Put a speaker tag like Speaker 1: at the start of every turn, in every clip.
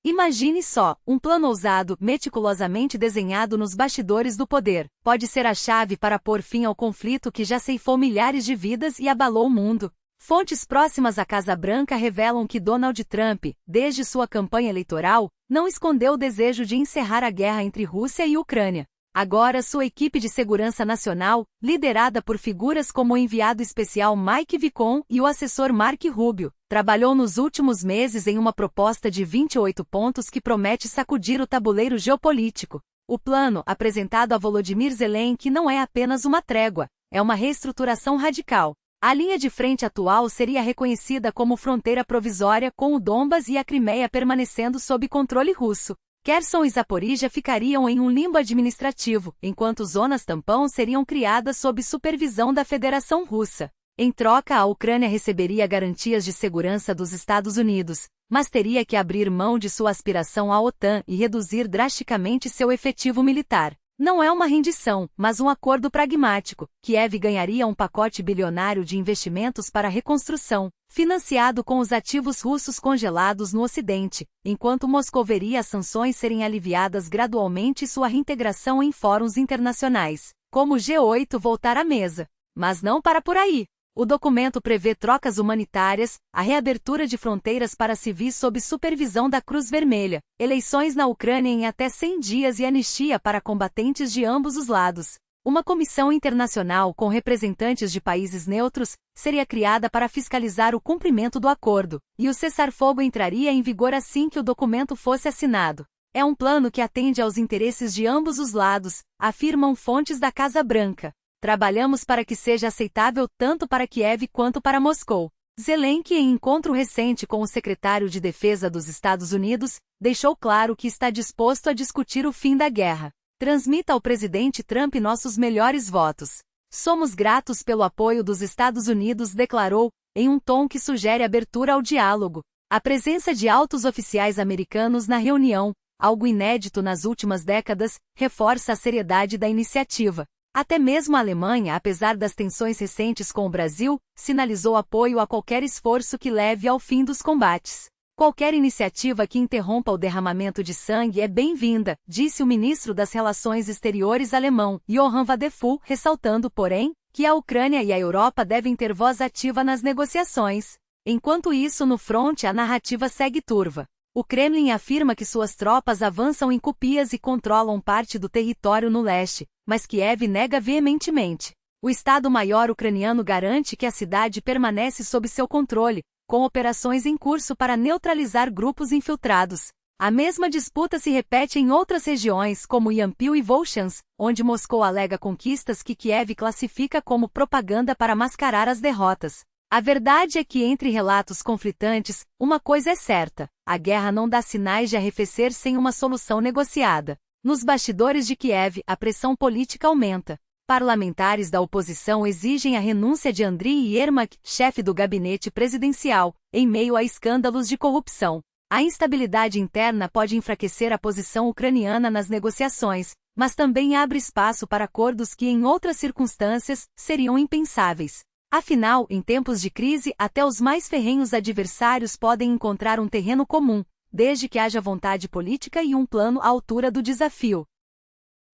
Speaker 1: Imagine só, um plano ousado, meticulosamente desenhado nos bastidores do poder, pode ser a chave para pôr fim ao conflito que já ceifou milhares de vidas e abalou o mundo. Fontes próximas à Casa Branca revelam que Donald Trump, desde sua campanha eleitoral, não escondeu o desejo de encerrar a guerra entre Rússia e Ucrânia. Agora sua equipe de segurança nacional, liderada por figuras como o enviado especial Mike Vicon e o assessor Mark Rubio, trabalhou nos últimos meses em uma proposta de 28 pontos que promete sacudir o tabuleiro geopolítico. O plano, apresentado a Volodymyr Zelensky, não é apenas uma trégua, é uma reestruturação radical. A linha de frente atual seria reconhecida como fronteira provisória, com o Donbas e a Crimeia permanecendo sob controle russo. Kherson e Zaporíjia ficariam em um limbo administrativo, enquanto zonas tampão seriam criadas sob supervisão da Federação Russa. Em troca, a Ucrânia receberia garantias de segurança dos Estados Unidos, mas teria que abrir mão de sua aspiração à OTAN e reduzir drasticamente seu efetivo militar. Não é uma rendição, mas um acordo pragmático. Kiev ganharia um pacote bilionário de investimentos para a reconstrução, financiado com os ativos russos congelados no Ocidente, enquanto Moscou veria as sanções serem aliviadas gradualmente e sua reintegração em fóruns internacionais, como o G8, voltar à mesa. Mas não para por aí. O documento prevê trocas humanitárias, a reabertura de fronteiras para civis sob supervisão da Cruz Vermelha, eleições na Ucrânia em até 100 dias e anistia para combatentes de ambos os lados. Uma comissão internacional com representantes de países neutros seria criada para fiscalizar o cumprimento do acordo, e o cessar-fogo entraria em vigor assim que o documento fosse assinado. É um plano que atende aos interesses de ambos os lados, afirmam fontes da Casa Branca. Trabalhamos para que seja aceitável tanto para Kiev quanto para Moscou. Zelensky, em encontro recente com o secretário de Defesa dos Estados Unidos, deixou claro que está disposto a discutir o fim da guerra. Transmita ao presidente Trump nossos melhores votos. Somos gratos pelo apoio dos Estados Unidos, declarou, em um tom que sugere abertura ao diálogo. A presença de altos oficiais americanos na reunião, algo inédito nas últimas décadas, reforça a seriedade da iniciativa. Até mesmo a Alemanha, apesar das tensões recentes com o Brasil, sinalizou apoio a qualquer esforço que leve ao fim dos combates. Qualquer iniciativa que interrompa o derramamento de sangue é bem-vinda, disse o ministro das Relações Exteriores alemão, Johann Wadephul, ressaltando, porém, que a Ucrânia e a Europa devem ter voz ativa nas negociações. Enquanto isso, no fronte, a narrativa segue turva. O Kremlin afirma que suas tropas avançam em Kupiansk e controlam parte do território no leste, mas Kiev nega veementemente. O Estado-Maior ucraniano garante que a cidade permanece sob seu controle, com operações em curso para neutralizar grupos infiltrados. A mesma disputa se repete em outras regiões como Yampil e Volchansk, onde Moscou alega conquistas que Kiev classifica como propaganda para mascarar as derrotas. A verdade é que, entre relatos conflitantes, uma coisa é certa: a guerra não dá sinais de arrefecer sem uma solução negociada. Nos bastidores de Kiev, a pressão política aumenta. Parlamentares da oposição exigem a renúncia de Andriy Yermak, chefe do gabinete presidencial, em meio a escândalos de corrupção. A instabilidade interna pode enfraquecer a posição ucraniana nas negociações, mas também abre espaço para acordos que, em outras circunstâncias, seriam impensáveis. Afinal, em tempos de crise, até os mais ferrenhos adversários podem encontrar um terreno comum, desde que haja vontade política e um plano à altura do desafio.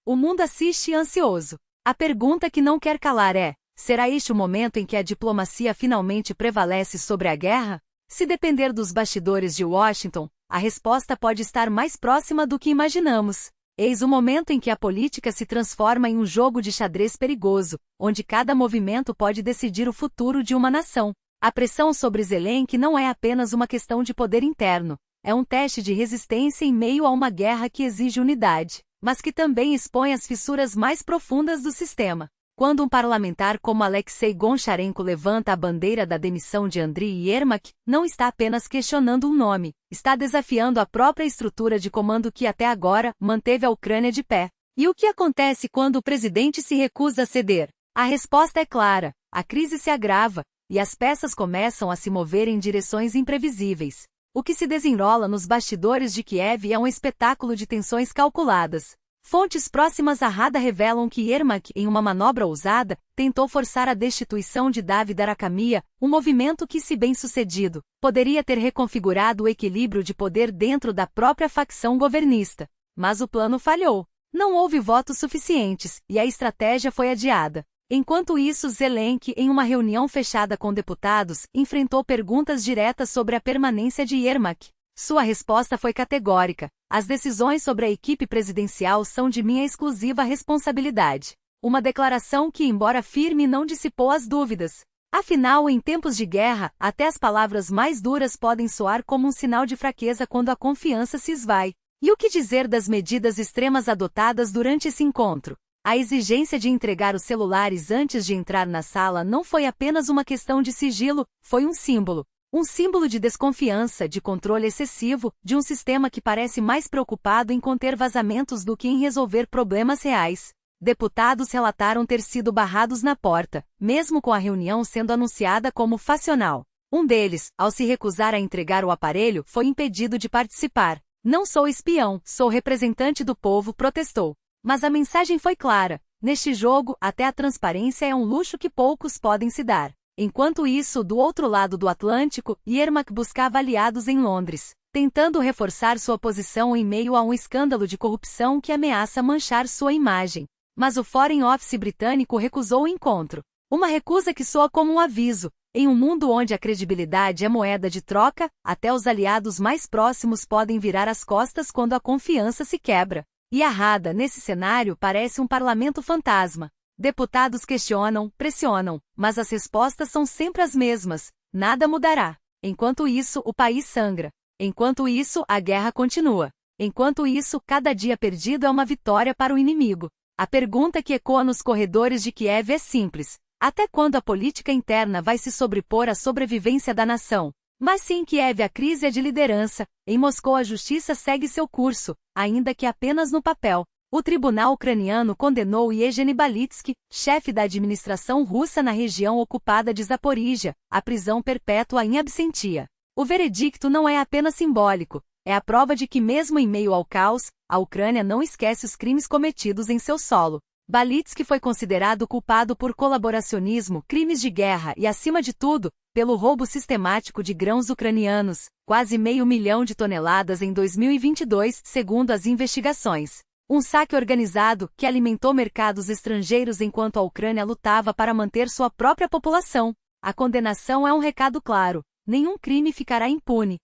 Speaker 1: O mundo assiste ansioso. A pergunta que não quer calar é: será este o momento em que a diplomacia finalmente prevalece sobre a guerra? Se depender dos bastidores de Washington, a resposta pode estar mais próxima do que imaginamos. Eis o momento em que a política se transforma em um jogo de xadrez perigoso, onde cada movimento pode decidir o futuro de uma nação. A pressão sobre Zelensky não é apenas uma questão de poder interno, é um teste de resistência em meio a uma guerra que exige unidade, mas que também expõe as fissuras mais profundas do sistema. Quando um parlamentar como Alexei Goncharenko levanta a bandeira da demissão de Andriy Yermak, não está apenas questionando um nome, está desafiando a própria estrutura de comando que até agora manteve a Ucrânia de pé. E o que acontece quando o presidente se recusa a ceder? A resposta é clara: a crise se agrava, e as peças começam a se mover em direções imprevisíveis. O que se desenrola nos bastidores de Kiev é um espetáculo de tensões calculadas. Fontes próximas à Rada revelam que Yermak, em uma manobra ousada, tentou forçar a destituição de David Arakamiya, um movimento que, se bem-sucedido, poderia ter reconfigurado o equilíbrio de poder dentro da própria facção governista. Mas o plano falhou. Não houve votos suficientes, e a estratégia foi adiada. Enquanto isso, Zelensky, em uma reunião fechada com deputados, enfrentou perguntas diretas sobre a permanência de Yermak. Sua resposta foi categórica: as decisões sobre a equipe presidencial são de minha exclusiva responsabilidade. Uma declaração que, embora firme, não dissipou as dúvidas. Afinal, em tempos de guerra, até as palavras mais duras podem soar como um sinal de fraqueza quando a confiança se esvai. E o que dizer das medidas extremas adotadas durante esse encontro? A exigência de entregar os celulares antes de entrar na sala não foi apenas uma questão de sigilo, foi um símbolo. Um símbolo de desconfiança, de controle excessivo, de um sistema que parece mais preocupado em conter vazamentos do que em resolver problemas reais. Deputados relataram ter sido barrados na porta, mesmo com a reunião sendo anunciada como facional. Um deles, ao se recusar a entregar o aparelho, foi impedido de participar. Não sou espião, sou representante do povo, protestou. Mas a mensagem foi clara: neste jogo, até a transparência é um luxo que poucos podem se dar. Enquanto isso, do outro lado do Atlântico, Yermak buscava aliados em Londres, tentando reforçar sua posição em meio a um escândalo de corrupção que ameaça manchar sua imagem. Mas o Foreign Office britânico recusou o encontro. Uma recusa que soa como um aviso: em um mundo onde a credibilidade é moeda de troca, até os aliados mais próximos podem virar as costas quando a confiança se quebra. E a Rada, nesse cenário, parece um parlamento fantasma. Deputados questionam, pressionam, mas as respostas são sempre as mesmas: nada mudará. Enquanto isso, o país sangra. Enquanto isso, a guerra continua. Enquanto isso, cada dia perdido é uma vitória para o inimigo. A pergunta que ecoa nos corredores de Kiev é simples: até quando a política interna vai se sobrepor à sobrevivência da nação? Mas se em Kiev a crise é de liderança, em Moscou a justiça segue seu curso, ainda que apenas no papel. O tribunal ucraniano condenou Yevgeny Balitsky, chefe da administração russa na região ocupada de Zaporíjia, à prisão perpétua em absentia. O veredicto não é apenas simbólico, é a prova de que mesmo em meio ao caos, a Ucrânia não esquece os crimes cometidos em seu solo. Balitsky foi considerado culpado por colaboracionismo, crimes de guerra e, acima de tudo, pelo roubo sistemático de grãos ucranianos, quase 500 mil de toneladas em 2022, segundo as investigações. Um saque organizado que alimentou mercados estrangeiros enquanto a Ucrânia lutava para manter sua própria população. A condenação é um recado claro: nenhum crime ficará impune.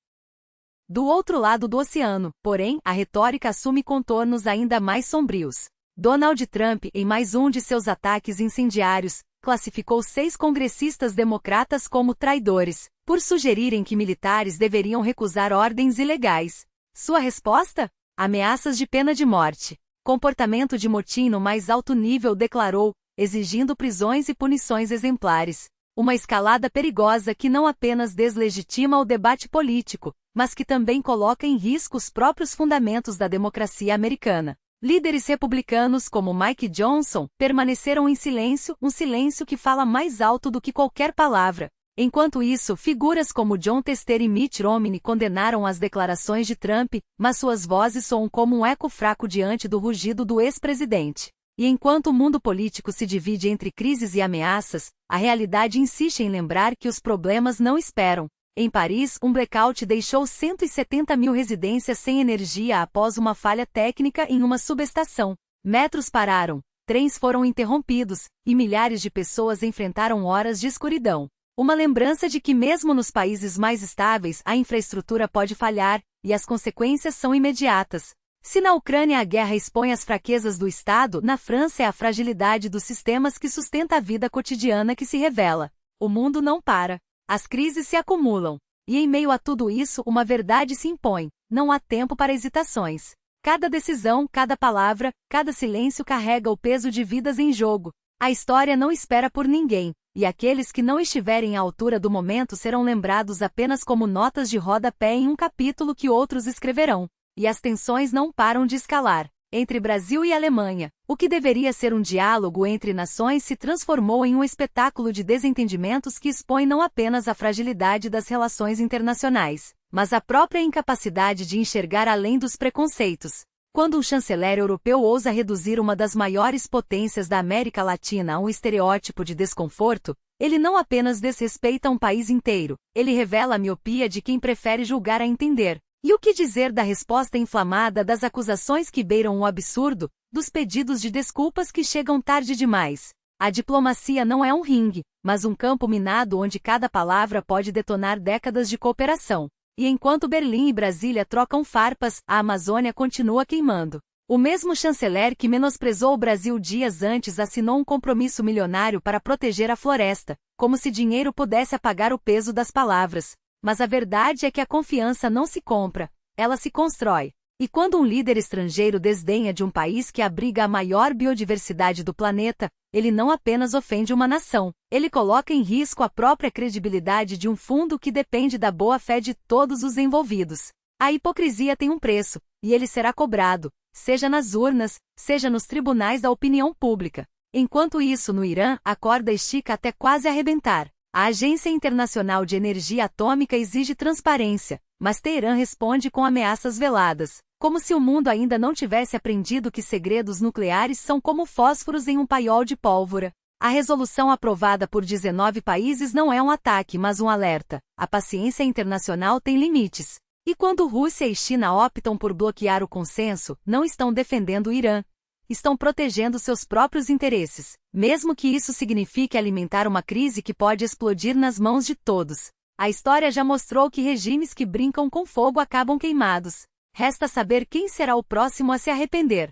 Speaker 1: Do outro lado do oceano, porém, a retórica assume contornos ainda mais sombrios. Donald Trump, em mais um de seus ataques incendiários, classificou 6 congressistas democratas como traidores, por sugerirem que militares deveriam recusar ordens ilegais. Sua resposta? Ameaças de pena de morte. Comportamento de motim no mais alto nível, declarou, exigindo prisões e punições exemplares. Uma escalada perigosa que não apenas deslegitima o debate político, mas que também coloca em risco os próprios fundamentos da democracia americana. Líderes republicanos como Mike Johnson permaneceram em silêncio, um silêncio que fala mais alto do que qualquer palavra. Enquanto isso, figuras como John Tester e Mitt Romney condenaram as declarações de Trump, mas suas vozes soam como um eco fraco diante do rugido do ex-presidente. E enquanto o mundo político se divide entre crises e ameaças, a realidade insiste em lembrar que os problemas não esperam. Em Paris, um blackout deixou 170 mil residências sem energia após uma falha técnica em uma subestação. Metros pararam, trens foram interrompidos, e milhares de pessoas enfrentaram horas de escuridão. Uma lembrança de que mesmo nos países mais estáveis a infraestrutura pode falhar, e as consequências são imediatas. Se na Ucrânia a guerra expõe as fraquezas do Estado, na França é a fragilidade dos sistemas que sustenta a vida cotidiana que se revela. O mundo não para. As crises se acumulam. E em meio a tudo isso, uma verdade se impõe: não há tempo para hesitações. Cada decisão, cada palavra, cada silêncio carrega o peso de vidas em jogo. A história não espera por ninguém, e aqueles que não estiverem à altura do momento serão lembrados apenas como notas de rodapé em um capítulo que outros escreverão. E as tensões não param de escalar. Entre Brasil e Alemanha, o que deveria ser um diálogo entre nações se transformou em um espetáculo de desentendimentos que expõe não apenas a fragilidade das relações internacionais, mas a própria incapacidade de enxergar além dos preconceitos. quando um chanceler europeu ousa reduzir uma das maiores potências da América Latina a um estereótipo de desconforto, ele não apenas desrespeita um país inteiro, ele revela a miopia de quem prefere julgar a entender. E o que dizer da resposta inflamada das acusações que beiram o absurdo, dos pedidos de desculpas que chegam tarde demais? A diplomacia não é um ringue, mas um campo minado onde cada palavra pode detonar décadas de cooperação. E enquanto Berlim e Brasília trocam farpas, a Amazônia continua queimando. O mesmo chanceler que menosprezou o Brasil dias antes assinou um compromisso milionário para proteger a floresta, como se dinheiro pudesse apagar o peso das palavras. Mas a verdade é que a confiança não se compra, ela se constrói. E quando um líder estrangeiro desdenha de um país que abriga a maior biodiversidade do planeta, ele não apenas ofende uma nação, ele coloca em risco a própria credibilidade de um fundo que depende da boa-fé de todos os envolvidos. A hipocrisia tem um preço, e ele será cobrado, seja nas urnas, seja nos tribunais da opinião pública. Enquanto isso, no Irã, a corda estica até quase arrebentar. A Agência Internacional de Energia Atômica exige transparência, mas Teherã responde com ameaças veladas, como se o mundo ainda não tivesse aprendido que segredos nucleares são como fósforos em um paiol de pólvora. A resolução aprovada por 19 países não é um ataque, mas um alerta. A paciência internacional tem limites. E quando Rússia e China optam por bloquear o consenso, não estão defendendo o Irã. Estão protegendo seus próprios interesses, mesmo que isso signifique alimentar uma crise que pode explodir nas mãos de todos. A história já mostrou que regimes que brincam com fogo acabam queimados. Resta saber quem será o próximo a se arrepender.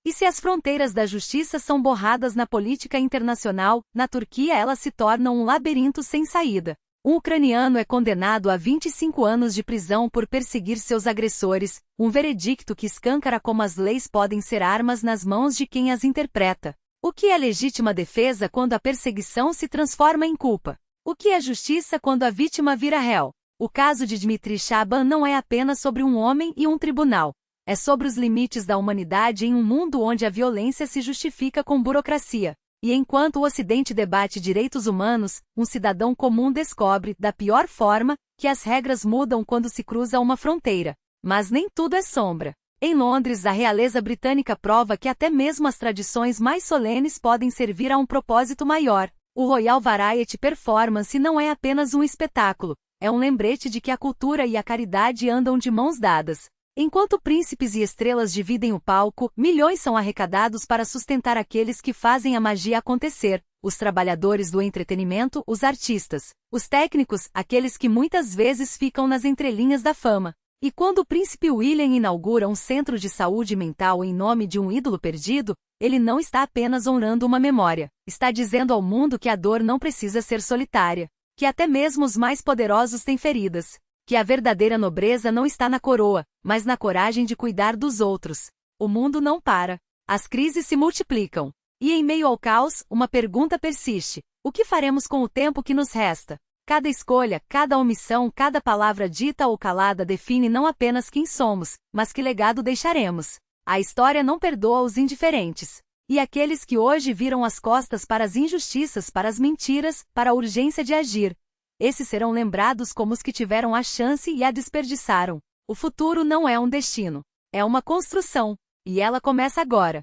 Speaker 1: E se as fronteiras da justiça são borradas na política internacional, na Turquia elas se tornam um labirinto sem saída. Um ucraniano é condenado a 25 anos de prisão por perseguir seus agressores, um veredicto que escancara como as leis podem ser armas nas mãos de quem as interpreta. O que é legítima defesa quando a perseguição se transforma em culpa? O que é justiça quando a vítima vira réu? O caso de Dmitry Shaban não é apenas sobre um homem e um tribunal. É sobre os limites da humanidade em um mundo onde a violência se justifica com burocracia. E enquanto o Ocidente debate direitos humanos, um cidadão comum descobre, da pior forma, que as regras mudam quando se cruza uma fronteira. Mas nem tudo é sombra. Em Londres, a realeza britânica prova que até mesmo as tradições mais solenes podem servir a um propósito maior. O Royal Variety Performance não é apenas um espetáculo, é um lembrete de que a cultura e a caridade andam de mãos dadas. Enquanto príncipes e estrelas dividem o palco, milhões são arrecadados para sustentar aqueles que fazem a magia acontecer, os trabalhadores do entretenimento, os artistas, os técnicos, aqueles que muitas vezes ficam nas entrelinhas da fama. E quando o príncipe William inaugura um centro de saúde mental em nome de um ídolo perdido, ele não está apenas honrando uma memória, está dizendo ao mundo que a dor não precisa ser solitária, que até mesmo os mais poderosos têm feridas. Que a verdadeira nobreza não está na coroa, mas na coragem de cuidar dos outros. O mundo não para. As crises se multiplicam. E em meio ao caos, uma pergunta persiste. O que faremos com o tempo que nos resta? Cada escolha, cada omissão, cada palavra dita ou calada define não apenas quem somos, mas que legado deixaremos. A história não perdoa os indiferentes. E aqueles que hoje viram as costas para as injustiças, para as mentiras, para a urgência de agir. Esses serão lembrados como os que tiveram a chance e a desperdiçaram. O futuro não é um destino. É uma construção. E ela começa agora.